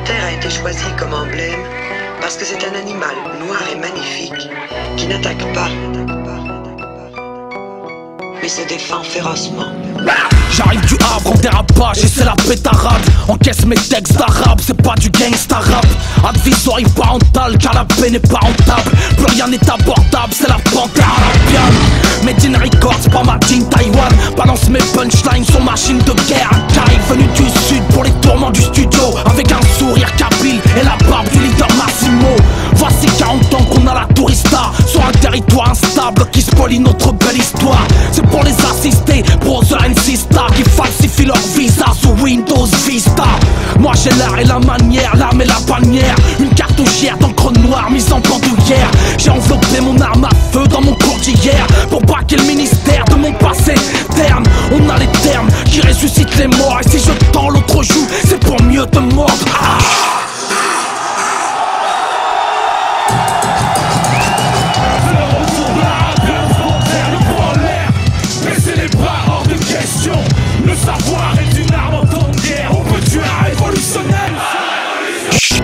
panthère a été choisie comme emblème parce que c'est un animal noir et magnifique qui n'attaque pas, mais se défend férocement. J'arrive du Havre en dérapage et c'est la pétarade. Encaisse mes textes d'arabe, c'est pas du gangsta rap. Advisory parental car la paix n'est pas rentable. Plus rien n'est abordable, c'est la panthère à la piano. Made in Records, pas Made in Taïwan. Balance mes punchlines sur machine de guerre. Un caïd venu du sud pour les tourments du studio, avec un sourire kabyle et la barbe du leader Massimo. Voici 40 ans qu'on a la tourista sur un territoire instable qui spolie notre belle histoire. C'est pour les assister, Brother and Sister, qui falsifient leur visa sous Windows Vista. Moi j'ai l'art et la manière, l'arme et la bannière, une cartouchière d'encre noire mise en bandoulière. J'ai enveloppé mon arme à feu dans mon cordillère pour braquer le ministère de mon passé terne. On a les termes qui ressuscitent les morts, et si je tends l'autre joue, c'est pour mieux te mordre. Le savoir est une arme en temps de guerre, on peut tuer un révolutionnaire.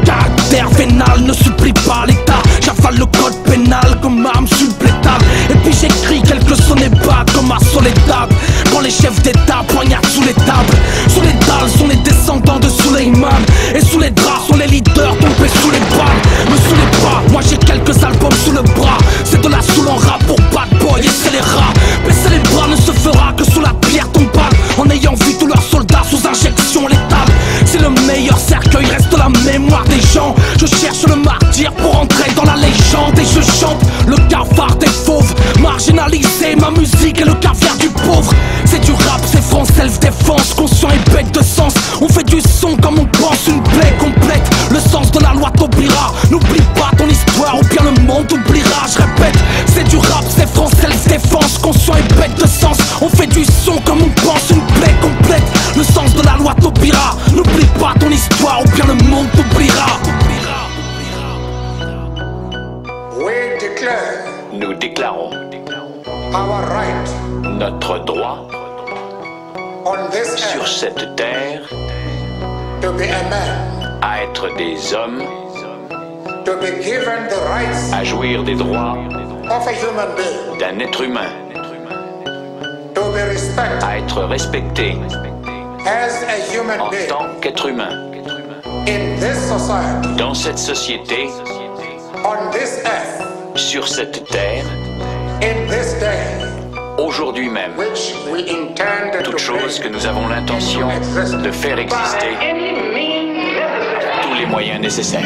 Caractère vénal ne supplie pas l'état. J'avale le code pénal comme arme supplétable. Et puis j'écris quelques sonnets-bas comme à Soledad. Quand les chefs d'état poignardent sous les tables. Sous les dalles sont les descendants de Suleiman. Et sous les draps sont les leaders tombés sous les balles. Me saoulez pas, moi j'ai quelques albums sous le bras. C'est de la soul en rap pour bad boy et c'est les rats. Baisser les bras ne se fera que sous la pierre tombale, en ayant vu tous leurs soldats sous injection létale. C'est le meilleur cercueil, reste la mémoire des gens. Je cherche le martyr pour entrer dans la légende. Et je chante le cafard des fauves, marginalisé, ma musique est le caviar du pauvre. C'est du rap, c'est France self-défense, conscient et bête de sens. On fait du son comme on pense, une plaie complète. Le sens de la loi t'oubliera. N'oublie pas ton histoire ou bien le monde t'oubliera. Je répète, c'est du rap, c'est France self-défense, conscient et bête de sens. On fait du son comme on pense, une plaie complète. Le sens de la loi t'oubliera. N'oublie pas ton histoire ou bien le monde t'oubliera. Nous déclarons notre droit sur cette terre à être des hommes, à jouir des droits d'un être humain, à être respecté en tant qu'être humain dans cette société, sur cette terre, aujourd'hui même, toute chose que nous avons l'intention de faire exister, tous les moyens nécessaires.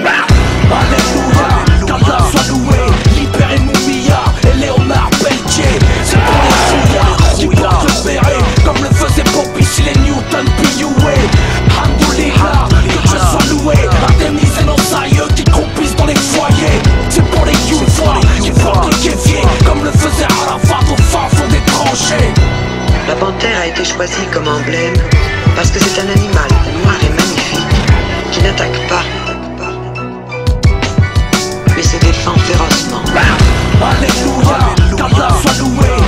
Alléluia, qu'Allah soit loué, libérez Moumia et Léonard Pelletier. C'est pour les fouillards qui portent le béret, comme le faisait Bobby si les Newton P.U.A. Alhamdoulilah, que Dieu soit loué, indemniser nos aïeux qui croupissent dans les foyers. C'est pour les youths qui portent le kéfier, comme le faisait Arafat au fin fond des tranchées. La panthère a été choisie comme emblème parce que c'est un animal noir et magnifique qui n'attaque pas, mais se défend férocement. Alléluia, qu'Allah soit loué.